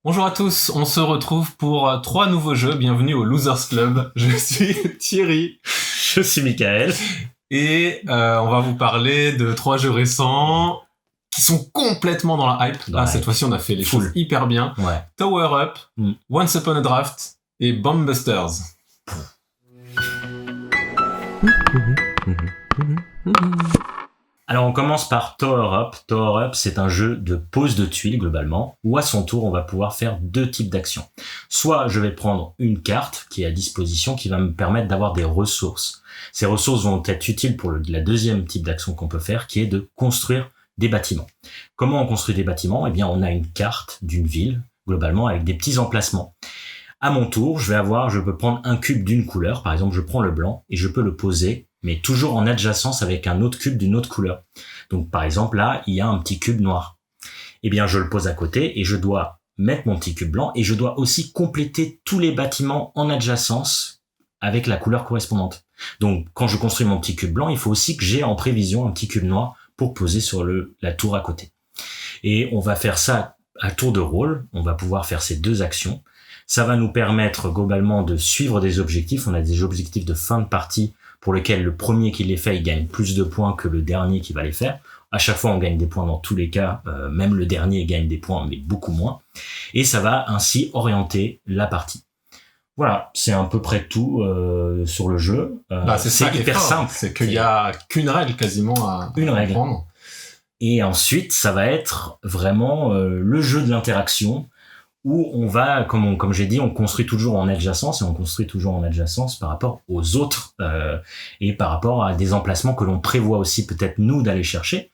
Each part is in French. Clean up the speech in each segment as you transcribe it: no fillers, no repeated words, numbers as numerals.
Bonjour à tous, on se retrouve pour 3 nouveaux jeux. Bienvenue au Losers Club. Je suis Thierry. Je suis Michael. Et on va vous parler de 3 jeux récents qui sont complètement dans la hype. Là, cette fois-ci, on a fait les choses hyper bien. Ouais. Tower Up, Once Upon a Draft et Bomb Busters. Alors on commence par Tower Up. Tower Up, c'est un jeu de pose de tuiles globalement, où à son tour on va pouvoir faire 2 types d'actions. Soit je vais prendre une carte qui est à disposition, qui va me permettre d'avoir des ressources. Ces ressources vont être utiles pour la deuxième type d'action qu'on peut faire, qui est de construire des bâtiments. Comment on construit des bâtiments ? Eh bien on a une carte d'une ville, globalement avec des petits emplacements. À mon tour, je peux prendre un cube d'une couleur, par exemple je prends le blanc, et je peux le poser mais toujours en adjacence avec un autre cube d'une autre couleur. Donc par exemple là, il y a un petit cube noir. Eh bien je le pose à côté et je dois mettre mon petit cube blanc et je dois aussi compléter tous les bâtiments en adjacence avec la couleur correspondante. Donc quand je construis mon petit cube blanc, il faut aussi que j'ai en prévision un petit cube noir pour poser sur la tour à côté. Et on va faire ça à tour de rôle, on va pouvoir faire ces 2 actions. Ça va nous permettre globalement de suivre des objectifs, on a des objectifs de fin de partie pour lequel le premier qui les fait, il gagne plus de points que le dernier qui va les faire. À chaque fois, on gagne des points dans tous les cas, même le dernier gagne des points, mais beaucoup moins. Et ça va ainsi orienter la partie. Voilà, c'est à peu près tout sur le jeu. C'est hyper simple. C'est qu'il y a qu'une règle quasiment à prendre. Et ensuite, ça va être vraiment le jeu de l'interaction, où on va, comme j'ai dit, on construit toujours en adjacence, et on construit toujours en adjacence par rapport aux autres, et par rapport à des emplacements que l'on prévoit aussi peut-être nous d'aller chercher,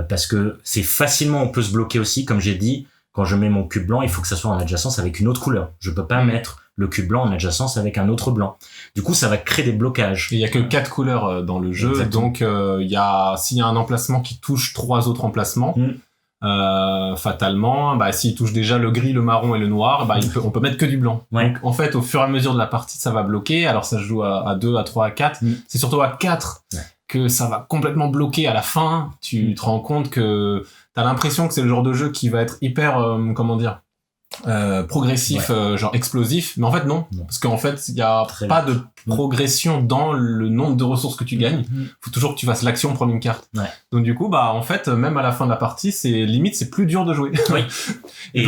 parce que c'est facilement, on peut se bloquer aussi, comme j'ai dit, quand je mets mon cube blanc, il faut que ça soit en adjacence avec une autre couleur. Je peux pas mettre le cube blanc en adjacence avec un autre blanc. Du coup, ça va créer des blocages. Il y a que 4 couleurs dans le jeu, exactement. Donc s'il y a un emplacement qui touche 3 autres emplacements, fatalement, s'il touche déjà le gris, le marron et le noir, on peut mettre que du blanc. Ouais. Donc en fait, au fur et à mesure de la partie, ça va bloquer. Alors ça se joue à 2, à 3, à 4. C'est surtout à 4 que ça va complètement bloquer à la fin. Tu te rends compte que t'as l'impression que c'est le genre de jeu qui va être hyper, progressif, genre explosif, mais en fait non. Parce qu'en fait il y a pas de progression dans le nombre de ressources que tu gagnes. Faut toujours que tu fasses l'action prendre une carte. Donc du coup en fait même à la fin de la partie c'est plus dur de jouer. Et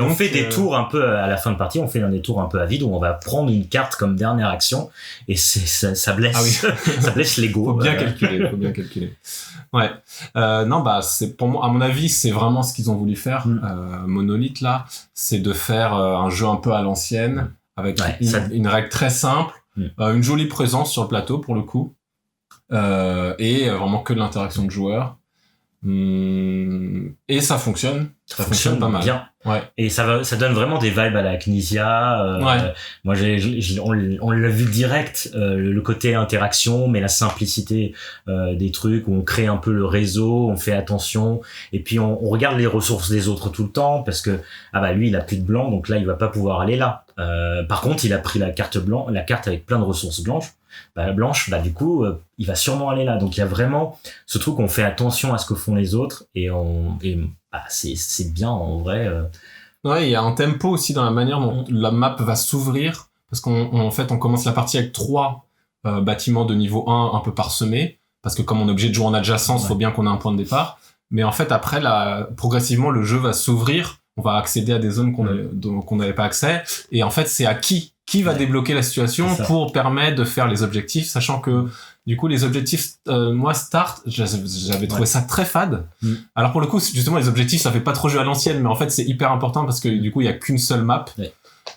on fait des tours un peu à la fin de partie, on fait des tours un peu à vide où on va prendre une carte comme dernière action et ça blesse. Ça blesse l'ego. Faut bien calculer. Ouais. C'est pour moi, à mon avis, c'est vraiment ce qu'ils ont voulu faire. Monolith là, c'est de faire un jeu un peu à l'ancienne avec une règle très simple, une jolie présence sur le plateau pour le coup, et vraiment que de l'interaction de joueurs. Et ça fonctionne. Ça fonctionne pas mal. Bien. Ouais. Et ça donne vraiment des vibes à la Knizia. Moi, on l'a vu direct, le côté interaction, mais la simplicité des trucs où on crée un peu le réseau, on fait attention, et puis on regarde les ressources des autres tout le temps parce que lui il a plus de blanc, donc là il va pas pouvoir aller là. Par contre, il a pris la carte avec plein de ressources blanches. Du coup, il va sûrement aller là. Donc il y a vraiment ce truc où on fait attention à ce que font les autres et c'est bien en vrai. Ouais, il y a un tempo aussi dans la manière dont la map va s'ouvrir parce qu'en fait on commence la partie avec 3 bâtiments de niveau 1 un peu parsemés parce que comme on est obligé de jouer en adjacence, faut bien qu'on ait un point de départ. Mais en fait après progressivement le jeu va s'ouvrir, on va accéder à des zones qu'on n'avait pas accès et en fait c'est à qui va débloquer la situation pour permettre de faire les objectifs, sachant que du coup les objectifs moi start j'avais trouvé ça très fade. Alors pour le coup justement les objectifs ça fait pas trop jeu à l'ancienne, mais en fait c'est hyper important parce que du coup il y a qu'une seule map.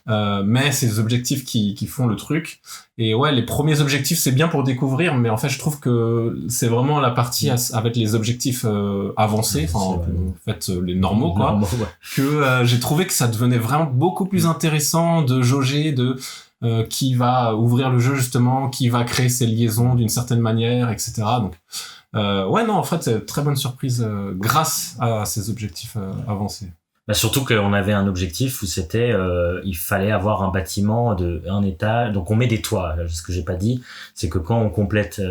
Mais c'est les objectifs qui font le truc. Et les premiers objectifs c'est bien pour découvrir, mais en fait je trouve que c'est vraiment la partie avec les objectifs avancés, en fait les normaux que j'ai trouvé que ça devenait vraiment beaucoup plus intéressant de jauger qui va ouvrir le jeu justement, qui va créer ces liaisons d'une certaine manière, etc. Donc en fait c'est une très bonne surprise grâce à ces objectifs avancés. Surtout qu'on avait un objectif où c'était il fallait avoir un bâtiment de un étage, donc on met des toits. Ce que j'ai pas dit, c'est que quand on complète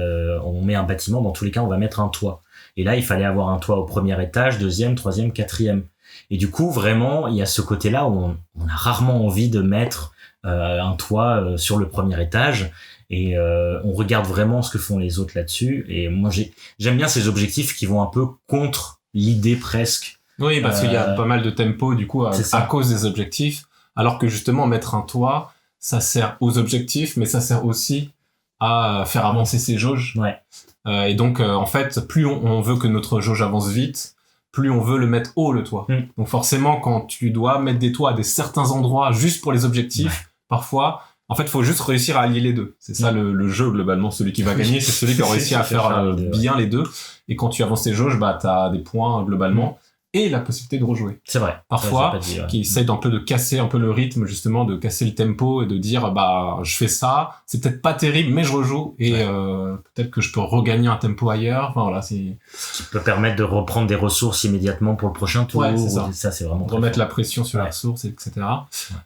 on met un bâtiment, dans tous les cas on va mettre un toit, et là il fallait avoir un toit au premier étage, deuxième, troisième, quatrième, Et du coup, vraiment, il y a ce côté-là où on a rarement envie de mettre un toit sur le premier étage. Et on regarde vraiment ce que font les autres là-dessus. Et moi, j'aime bien ces objectifs qui vont un peu contre l'idée presque. Oui, parce qu'il y a pas mal de tempo, du coup, à cause des objectifs. Alors que justement, mettre un toit, ça sert aux objectifs, mais ça sert aussi à faire avancer ses jauges. Ouais. Et donc, en fait, plus on veut que notre jauge avance vite, plus on veut le mettre haut, le toit. Donc forcément, quand tu dois mettre des toits à des certains endroits juste pour les objectifs, parfois, en fait, il faut juste réussir à allier les deux. C'est ça le jeu, globalement. Celui qui va gagner, c'est celui qui a réussi à faire bien les deux. Et quand tu avances tes jauges, bah, t'as des points, globalement. Et la possibilité de rejouer. C'est vrai. Parfois, qui essaye un peu de casser un peu le rythme, justement, de casser le tempo et de dire, bah, je fais ça, c'est peut-être pas terrible, mais je rejoue et peut-être que je peux regagner un tempo ailleurs. Enfin, voilà, c'est... Qui peut permettre de reprendre des ressources immédiatement pour le prochain tour. Ouais, c'est ça. Ça, c'est vraiment remettre la pression sur la ressource, etc.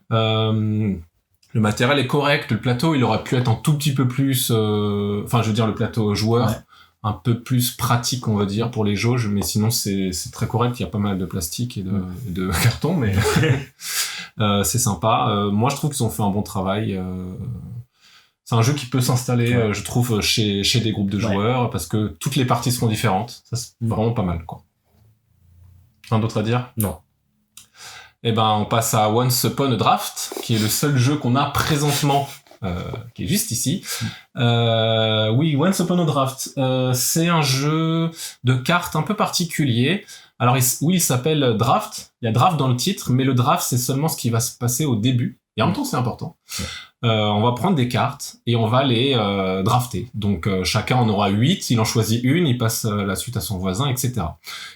Le matériel est correct. Le plateau, il aurait pu être un tout petit peu plus... Enfin, je veux dire, le plateau joueur... Ouais. Un peu plus pratique, on va dire, pour les jauges, mais sinon c'est très correct. Il y a pas mal de plastique et de carton, mais c'est sympa. Moi, je trouve qu'ils ont fait un bon travail. C'est un jeu qui peut s'installer, je trouve, chez des groupes de joueurs, parce que toutes les parties seront différentes. Ça, c'est vraiment pas mal, quoi. Un d'autre à dire? Non. Eh ben, on passe à Once Upon a Draft, qui est le seul jeu qu'on a présentement. Qui est juste ici. Oui, Once Upon a Draft. C'est un jeu de cartes un peu particulier. Alors, il s'appelle Draft. Il y a Draft dans le titre, mais le draft, c'est seulement ce qui va se passer au début. Et en même temps, c'est important. On va prendre des cartes et on va les drafter. Donc, chacun en aura 8. Il en choisit une, il passe la suite à son voisin, etc.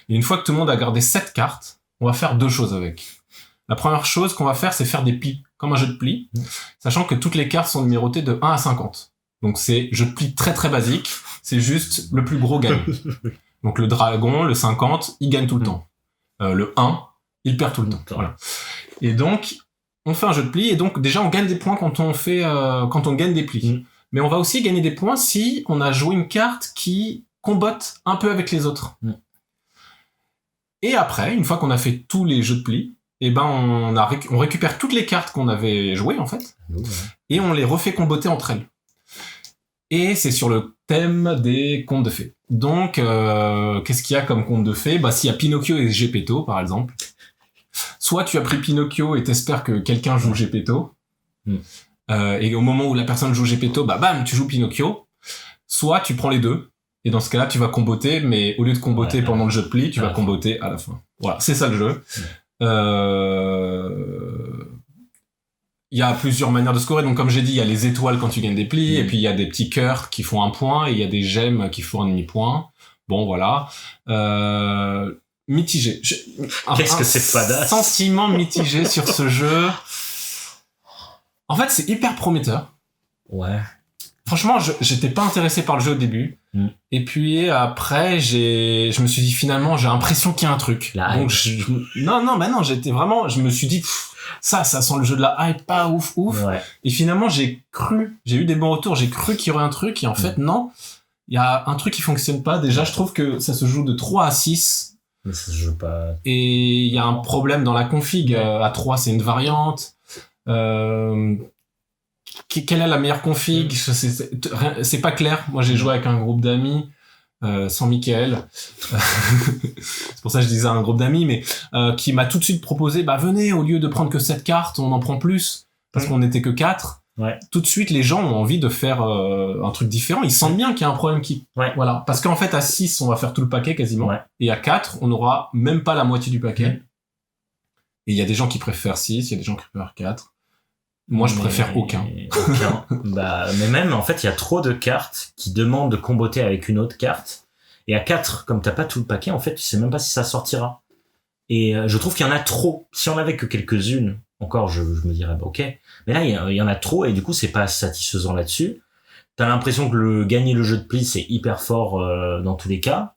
Et une fois que tout le monde a gardé 7 cartes, on va faire 2 choses avec. La première chose qu'on va faire, c'est faire des plis, comme un jeu de plis, sachant que toutes les cartes sont numérotées de 1 à 50. Donc c'est jeu de plis très très basique, c'est juste le plus gros gagne. Donc le dragon, le 50, il gagne tout le temps. Le 1, il perd tout le temps. Voilà. Et donc, on fait un jeu de plis, et donc déjà on gagne des points quand on gagne des plis. Mais on va aussi gagner des points si on a joué une carte qui combatte un peu avec les autres. Et après, une fois qu'on a fait tous les jeux de plis, et ben on récupère toutes les cartes qu'on avait jouées en fait, et on les refait comboter entre elles. Et c'est sur le thème des contes de fées. Donc qu'est-ce qu'il y a comme conte de fées? Bah s'il y a Pinocchio et Geppetto par exemple, soit tu as pris Pinocchio et t'espères que quelqu'un joue Geppetto, et au moment où la personne joue Geppetto, bah bam, tu joues Pinocchio. Soit tu prends les deux, et dans ce cas-là tu vas comboter, mais au lieu de comboter pendant le jeu de pli, tu vas comboter à la fin. Voilà, c'est ça le jeu. Il y a plusieurs manières de scorer. Donc, comme j'ai dit, il y a les étoiles quand tu gagnes des plis, et puis il y a des petits cœurs qui font 1 point, et il y a des gemmes qui font 1,5 point. Bon, voilà. Mitigé. Qu'est-ce que c'est badass? Sentiment mitigé sur ce jeu. En fait, c'est hyper prometteur. Ouais. Franchement, j'étais pas intéressé par le jeu au début. Et puis après, je me suis dit finalement, j'ai l'impression qu'il y a un truc. Donc non, j'étais vraiment, je me suis dit, ça sent le jeu de la hype, pas ouf. Ouais. Et finalement, j'ai eu des bons retours, j'ai cru qu'il y aurait un truc, et en fait, non. Il y a un truc qui fonctionne pas. Déjà, je trouve que ça se joue de 3 à 6. Mais ça se joue pas. Et il y a un problème dans la config. À 3, c'est une variante. Quelle est la meilleure config? C'est pas clair. Moi, j'ai joué avec un groupe d'amis, sans Mickaël. C'est pour ça que je disais un groupe d'amis, mais qui m'a tout de suite proposé, bah venez, au lieu de prendre que 7 cartes, on en prend plus, parce qu'on n'était que 4. Tout de suite, les gens ont envie de faire un truc différent. Ils sentent bien qu'il y a un problème voilà. Parce qu'en fait, à 6, on va faire tout le paquet quasiment. Et à 4, on n'aura même pas la moitié du paquet. Et il y a des gens qui préfèrent 6, il y a des gens qui préfèrent 4. Moi, je préfère aucun. Mais même, en fait, il y a trop de cartes qui demandent de comboter avec une autre carte. Et à 4, comme t'as pas tout le paquet, en fait, tu sais même pas si ça sortira. Et je trouve qu'il y en a trop. Si on avait que quelques-unes, encore, je me dirais, bah, ok. Mais là, il y en a trop, et du coup, c'est pas satisfaisant là-dessus. T'as l'impression que gagner le jeu de pli, c'est hyper fort dans tous les cas.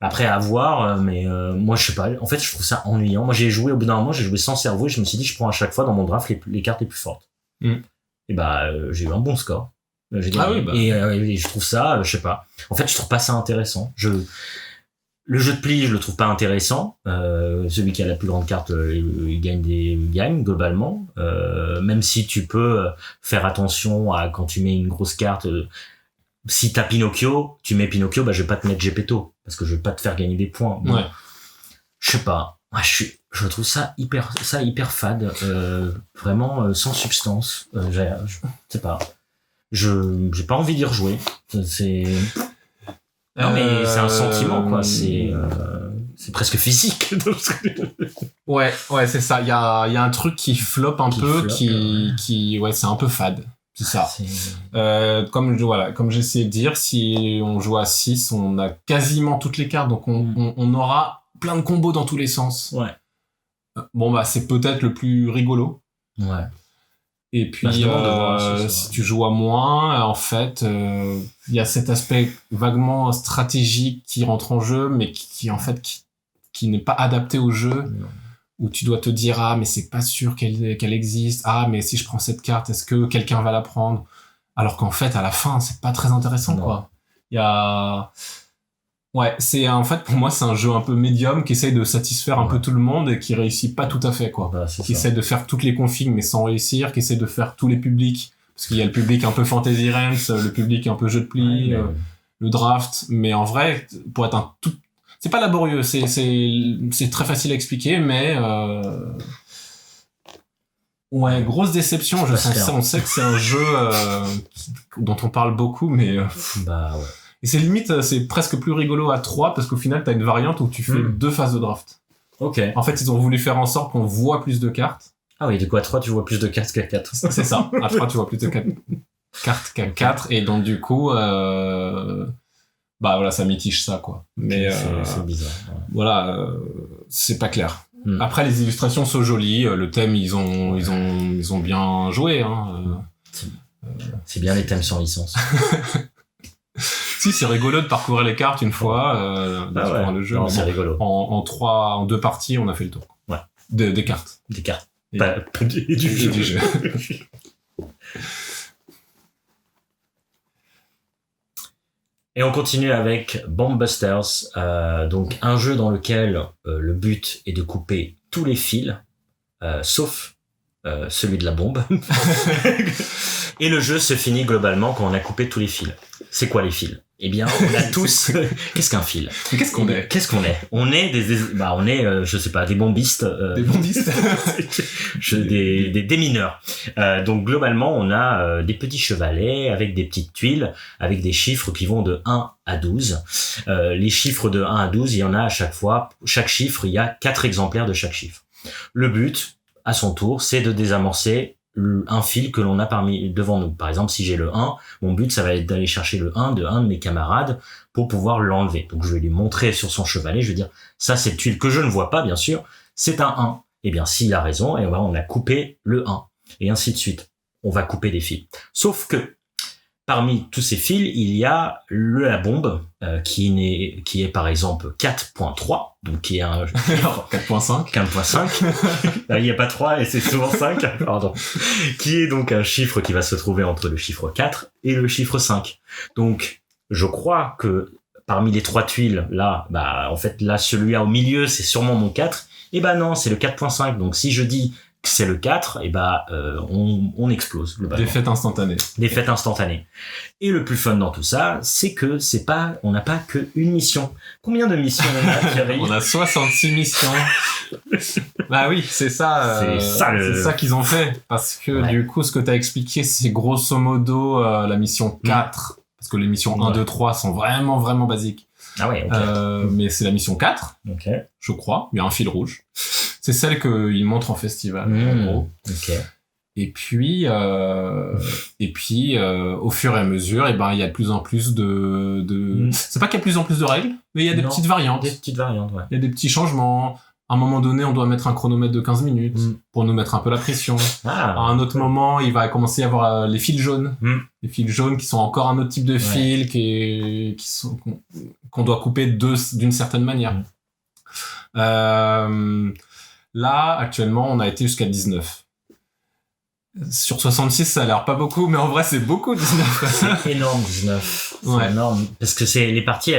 Après, à voir, mais moi, je sais pas. En fait, je trouve ça ennuyant. Moi, au bout d'un moment, j'ai joué sans cerveau, et je me suis dit, je prends à chaque fois dans mon draft les cartes les plus fortes. Et bah, j'ai eu un bon score. Et je trouve ça, je sais pas. En fait, je trouve pas ça intéressant. Le jeu de pli, je le trouve pas intéressant. Celui qui a la plus grande carte, il gagne globalement. Même si tu peux faire attention à quand tu mets une grosse carte. Si t'as Pinocchio, tu mets Pinocchio, bah je vais pas te mettre Geppetto parce que je vais pas te faire gagner des points. Bon, Ouais. je sais pas. Moi, je trouve ça hyper fade, vraiment sans substance. Je sais pas. J'ai pas envie d'y rejouer. C'est non mais c'est un sentiment quoi. C'est presque physique. Ouais, c'est ça. Il y a un truc qui floppe un peu, floppe, qui, ouais, c'est un peu fade. C'est ça. Comme j'essaie de dire, si on joue à 6, on a quasiment toutes les cartes, donc on aura plein de combos dans tous les sens. Ouais. Bon, bah, c'est peut-être le plus rigolo. Ouais. Et puis, je demande de voir si tu joues à moins, en fait, il y a cet aspect vaguement stratégique qui rentre en jeu, mais qui en fait, qui n'est pas adapté au jeu. Non. Où tu dois te dire, ah, mais c'est pas sûr qu'elle existe. Ah, mais si je prends cette carte, est-ce que quelqu'un va la prendre? Alors qu'en fait, à la fin, c'est pas très intéressant, Non. quoi. Il y a... Ouais, en fait, pour moi, c'est un jeu un peu médium qui essaye de satisfaire un peu tout le monde et qui réussit pas tout à fait, quoi. Bah, Qui essaie de faire toutes les configs, mais sans réussir, qui essaie de faire tous les publics. Parce qu'il y a le public un peu Fantasy Realms, le public un peu jeu de pli, le draft. Mais en vrai, pour être un tout... C'est pas laborieux, c'est très facile à expliquer, mais ouais, grosse déception. On sait que c'est un jeu dont on parle beaucoup, mais bah ouais. Et c'est limite, c'est presque plus rigolo à 3 parce qu'au final, t'as une variante où tu fais 2 phases de draft. Ok. En fait, ils ont voulu faire en sorte qu'on voit plus de cartes. Ah oui, du coup à 3 tu vois plus de cartes qu'à 4. C'est ça. À 3 tu vois plus de cartes qu'à 4, et donc du coup. Bah voilà, ça mitige ça, quoi. Mais c'est bizarre. Ouais. Voilà, c'est pas clair. Après, les illustrations sont jolies, le thème ils ont bien joué. Hein. C'est bien les thèmes sans licence. Si, c'est rigolo de parcourir les cartes une fois le jeu. Non, c'est rigolo. En 2 parties, on a fait le tour. Ouais. Des cartes. Des cartes. Et Du jeu. Et on continue avec Bomb Busters, donc un jeu dans lequel le but est de couper tous les fils, sauf celui de la bombe. Et le jeu se finit globalement quand on a coupé tous les fils. C'est quoi les fils? Eh bien, on a tous... Qu'est-ce qu'un fil? Mais qu'est-ce qu'on est? Qu'est-ce qu'on est? On est je sais pas, des bombistes. Des bombistes. des démineurs. Donc, globalement, on a des petits chevalets avec des petites tuiles, avec des chiffres qui vont de 1 à 12. Les chiffres de 1 à 12, il y en a à chaque fois. Chaque chiffre, il y a 4 exemplaires de chaque chiffre. Le but, à son tour, c'est de désamorcer un fil que l'on a devant nous. Par exemple, si j'ai le 1, mon but, ça va être d'aller chercher le 1 de un de mes camarades pour pouvoir l'enlever. Donc, je vais lui montrer sur son chevalet, je vais dire, ça, c'est une tuile que je ne vois pas, bien sûr, c'est un 1. Eh bien, s'il a raison, et on a coupé le 1. Et ainsi de suite. On va couper des fils. Sauf que, parmi tous ces fils, il y a la bombe, qui est par exemple 4.3, donc qui est un 4.5. 4.5. Il n'y a pas 3 et c'est souvent 5. Pardon. Qui est donc un chiffre qui va se trouver entre le chiffre 4 et le chiffre 5. Donc, je crois que parmi les 3 tuiles, là, en fait, là, celui-là au milieu, c'est sûrement mon 4. Et non, c'est le 4.5. Donc, si je dis que c'est le 4, on explose, globalement. Défaite instantanée. Et le plus fun dans tout ça, c'est que on n'a pas qu'une mission. Combien de missions on a, Thierry? On a 66 missions. Bah oui, c'est ça. C'est ça qu'ils ont fait. Parce que du coup, ce que t'as expliqué, c'est grosso modo la mission 4. Parce que les missions 1, 2, 3 sont vraiment, vraiment basiques. Ah ouais, ok. Mais c'est la mission 4, je crois. Il y a un fil rouge. C'est celle qu'ils montrent en festival, en gros. Ok. Et puis, au fur et à mesure, il y a de plus en plus de... C'est pas qu'il y a de plus en plus de règles, mais il y a des petites variantes. Des petites variantes, ouais. Il y a des petits changements. À un moment donné, on doit mettre un chronomètre de 15 minutes pour nous mettre un peu la pression. À un autre moment, il va commencer à y avoir les fils jaunes. Les fils jaunes qui sont encore un autre type de fil qu'on doit couper d'une certaine manière. Là, actuellement, on a été jusqu'à 19. Sur 66, ça a l'air pas beaucoup, mais en vrai, c'est beaucoup, 19. C'est énorme, 19. C'est Ouais. énorme. Parce que les parties,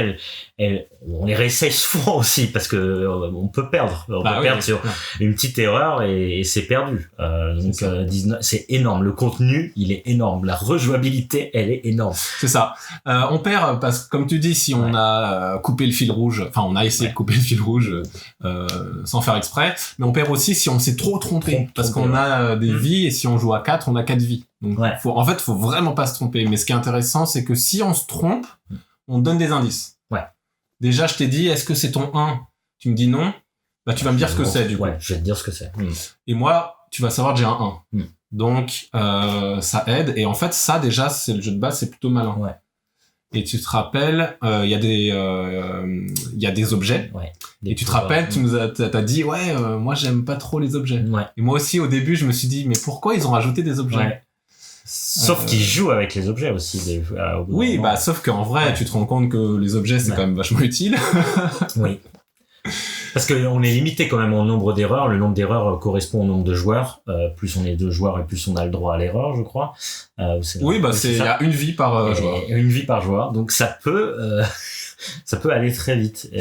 on les réessaye souvent aussi, parce que on peut perdre. On peut perdre sur une petite erreur et c'est perdu. Donc, 19, c'est énorme. Le contenu, il est énorme. La rejouabilité, elle est énorme. C'est ça. On perd parce que, comme tu dis, si on a coupé le fil rouge, enfin, on a essayé de couper le fil rouge sans faire exprès, mais on perd aussi si on s'est trop trompé, parce qu'on a des vies, et si on joue à 4, on a 4 vies. Donc, en fait, faut vraiment pas se tromper. Mais ce qui est intéressant, c'est que si on se trompe, on donne des indices. Ouais. Déjà, je t'ai dit, est-ce que c'est ton 1? Tu me dis non. Bah, tu vas me dire ce que c'est, du coup. Ouais, je vais te dire ce que c'est. Et moi, tu vas savoir que j'ai un 1. Donc, ça aide. Et en fait, ça, déjà, c'est le jeu de base, c'est plutôt malin. Ouais. Et tu te rappelles, il y a des objets. Ouais. Et tu te rappelles, t'as dit, moi, j'aime pas trop les objets. Ouais. Et moi aussi, au début, je me suis dit, mais pourquoi ils ont rajouté des objets? Ouais. Sauf qu'ils jouent avec les objets aussi. Oui, bah, sauf qu'en vrai, tu te rends compte que les objets, c'est quand même vachement utile. Oui. Parce qu'on est limité quand même au nombre d'erreurs. Le nombre d'erreurs correspond au nombre de joueurs. Plus on est 2 joueurs et plus on a le droit à l'erreur, je crois. Oui, bah, il y a une vie par joueur. Une vie par joueur. Donc ça peut aller très vite.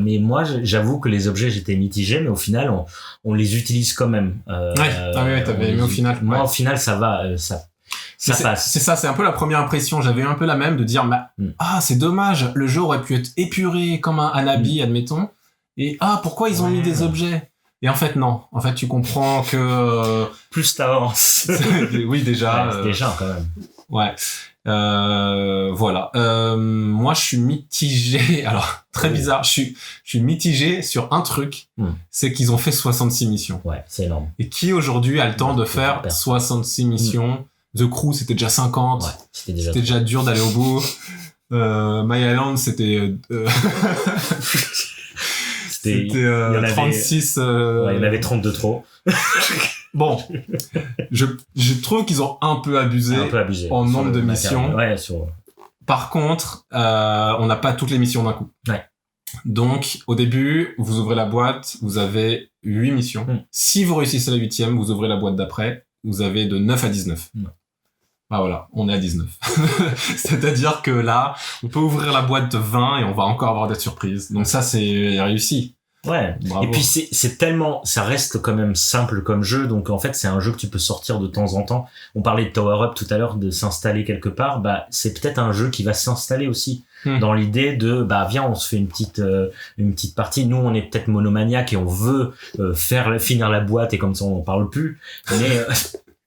Mais moi, j'avoue que les objets, j'étais mitigé, mais au final, on les utilise quand même. T'avais aimé au final. Moi, au final, ça va, ça passe. C'est ça, c'est un peu la première impression. J'avais un peu la même de dire, c'est dommage, le jeu aurait pu être épuré comme un Hanabi, admettons. Et pourquoi ils ont mis des objets? Et en fait, non. En fait, tu comprends que... Plus t'avances. Oui, déjà. Déjà, quand même. Ouais. Voilà. Moi, je suis mitigé. Alors, très bizarre. Je suis mitigé sur un truc. C'est qu'ils ont fait 66 missions. Ouais, c'est énorme. Et qui, aujourd'hui, a le temps de faire 66 missions? The Crew, c'était déjà 50. Ouais, c'était déjà dur d'aller au bout. My Island, c'était... C'était 36. Il y en avait 32 trop. Bon, je trouve qu'ils ont un peu abusé en nombre de missions. Ouais, Par contre, on n'a pas toutes les missions d'un coup. Ouais. Donc, au début, vous ouvrez la boîte, vous avez 8 missions. Si vous réussissez la 8e, vous ouvrez la boîte d'après, vous avez de 9 à 19. Ah voilà, on est à 19. C'est-à-dire que là, on peut ouvrir la boîte de 20 et on va encore avoir des surprises. Donc ça, c'est réussi. Ouais. Bravo. Et puis c'est tellement, ça reste quand même simple comme jeu. Donc en fait, c'est un jeu que tu peux sortir de temps en temps. On parlait de Tower Up tout à l'heure, de s'installer quelque part. Bah, c'est peut-être un jeu qui va s'installer aussi dans l'idée de, viens, on se fait une petite partie. Nous, on est peut-être monomaniaque et on veut finir la boîte et comme ça, on en parle plus. Mais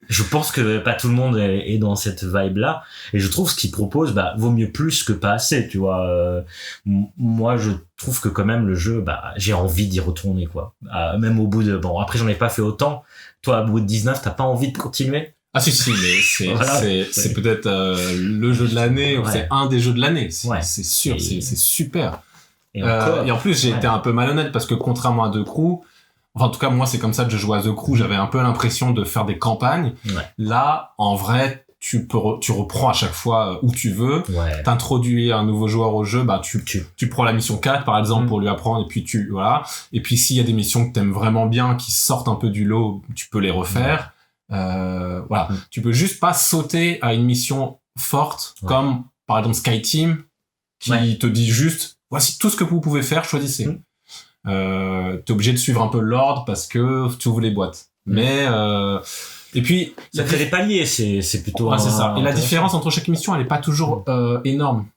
je pense que pas tout le monde est dans cette vibe-là. Et je trouve ce qu'il propose, vaut mieux plus que pas assez, tu vois. Moi, je trouve que quand même le jeu, j'ai envie d'y retourner, quoi. Même au bout de... Bon, après, j'en ai pas fait autant. Toi, au bout de 19, t'as pas envie de continuer? Ah si, mais c'est peut-être le jeu de l'année, c'est un des jeux de l'année. C'est sûr, c'est super. Et en plus, j'ai été un peu malhonnête parce que contrairement à The Crew, enfin, en tout cas, moi, c'est comme ça que je jouais à The Crew. J'avais un peu l'impression de faire des campagnes. Là, en vrai, tu reprends à chaque fois où tu veux. T'introduis un nouveau joueur au jeu, tu prends la mission 4, par exemple, pour lui apprendre, et puis voilà. Et puis, s'il y a des missions que t'aimes vraiment bien, qui sortent un peu du lot, tu peux les refaire. Voilà. Tu peux juste pas sauter à une mission forte, comme, par exemple, Skyteam, qui te dit juste, voici tout ce que vous pouvez faire, choisissez. T'es obligé de suivre un peu l'ordre parce que tu ouvres les boîtes. Mais et puis ça fait des paliers, c'est plutôt c'est ça. Et la différence entre chaque mission, elle est pas toujours énorme.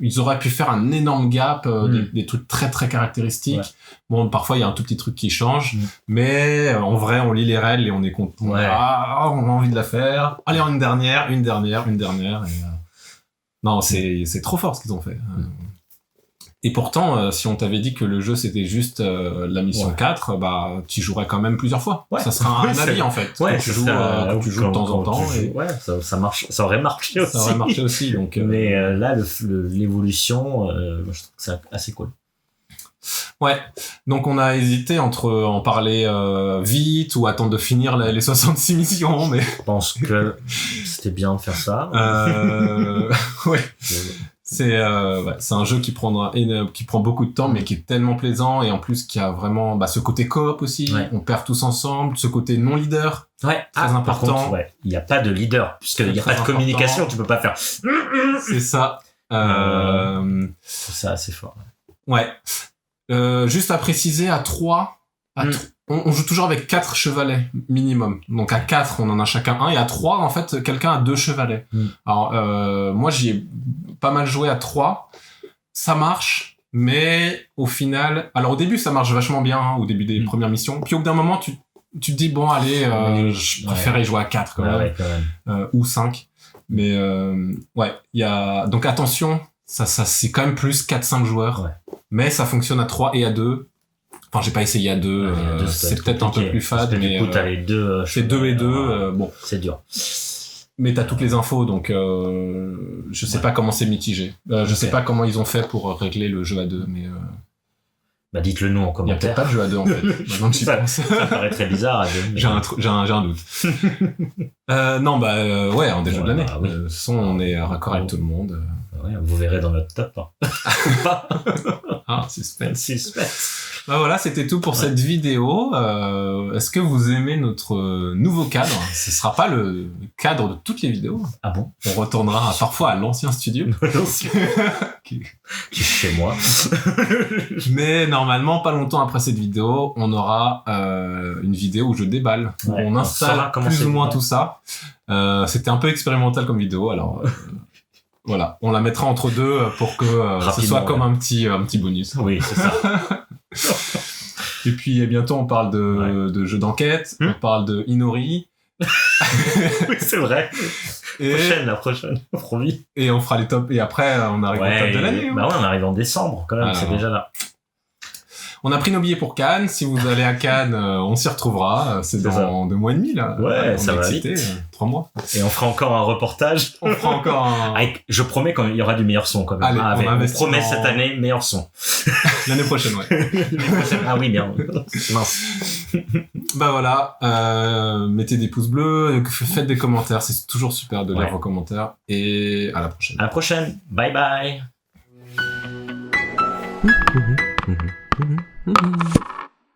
Ils auraient pu faire un énorme gap, des trucs très très caractéristiques. Bon, parfois il y a un tout petit truc qui change, mais en vrai, on lit les règles et on est content. On a envie de la faire. Allez, une dernière. Et, non, c'est trop fort ce qu'ils ont fait. Et pourtant, si on t'avait dit que le jeu c'était juste la mission 4, tu jouerais quand même plusieurs fois. Ça sera un avis en fait. Tu joues de temps en temps. Ça marche, ça aurait marché aussi. Ça aurait marché aussi. Donc, mais là, l'évolution, je trouve que c'est assez cool. Ouais, donc on a hésité entre en parler vite ou attendre de finir les 66 missions, mais... Je pense que c'était bien de faire ça. Ouais. c'est un jeu qui prend beaucoup de temps, mais qui est tellement plaisant, et en plus qui a vraiment ce côté coop aussi. Ouais. On perd tous ensemble, ce côté non leader. Ouais, très important. Par contre, il n'y a pas de leader, puisqu'il n'y a pas de communication, tu peux pas faire. C'est ça. C'est ça, c'est fort. Ouais. Juste à préciser, à 3, on joue toujours avec 4 chevalets minimum. Donc à 4, on en a chacun un, et à 3, en fait, quelqu'un a 2 chevalets. Alors, moi, j'y ai pas mal joué à 3. Ça marche, mais au final... Alors au début, ça marche vachement bien, au début des premières missions. Puis au bout d'un moment, tu te dis, bon, allez, je préférais jouer à 4 quand même. Ouais, quand même. Ou 5. Mais ouais, il y a... Donc attention, ça c'est quand même plus 4-5 joueurs. Ouais. Mais ça fonctionne à 3 et à 2. Enfin, j'ai pas essayé à 2. C'est peut-être un peu plus fade. Mais du coup, t'as les deux. C'est 2 et 2. Bon. C'est dur. Mais t'as toutes les infos, donc je sais pas comment c'est mitigé. Je sais pas comment ils ont fait pour régler le jeu à 2, mais... Bah dites-le nous en commentaire. Il y a peut-être pas de jeu à 2 en fait. Maintenant que j'y pense. Ça paraît très bizarre à 2. Mais... J'ai un doute. Non, ouais, un des jeux de l'année. Oui. De toute façon, on est raccord avec tout le monde. Ouais, vous verrez dans notre top. Suspense. Bah voilà, c'était tout pour cette vidéo. Est-ce que vous aimez notre nouveau cadre? Ce sera pas le cadre de toutes les vidéos. Ah bon? On retournera parfois à l'ancien studio. qui est chez moi. Mais normalement, pas longtemps après cette vidéo, on aura une vidéo où je déballe. Ouais, on installe plus ou moins tout ça. C'était un peu expérimental comme vidéo, alors... Voilà, on la mettra entre deux pour que ce soit comme un petit bonus. Oui, c'est ça. Et puis bientôt on parle de jeux d'enquête, on parle de Inori. Oui, c'est vrai. La prochaine, promis. Et on fera les tops, et après on arrive au top de l'année. Bah ouais, on arrive en décembre quand même, c'est déjà là. On a pris nos billets pour Cannes. Si vous allez à Cannes, on s'y retrouvera. C'est dans 2 mois et demi, là. Ouais, ça va vite. 3 mois. Et on fera encore un reportage. Je promets qu'il y aura du meilleur son, quand même. Allez, on promet cette année, meilleur son. L'année prochaine, ouais. Ah oui, merde. Mince. Bah voilà. Mettez des pouces bleus, faites des commentaires. C'est toujours super de lire vos commentaires. Et à la prochaine. À la prochaine. Bye bye. Mm-hmm.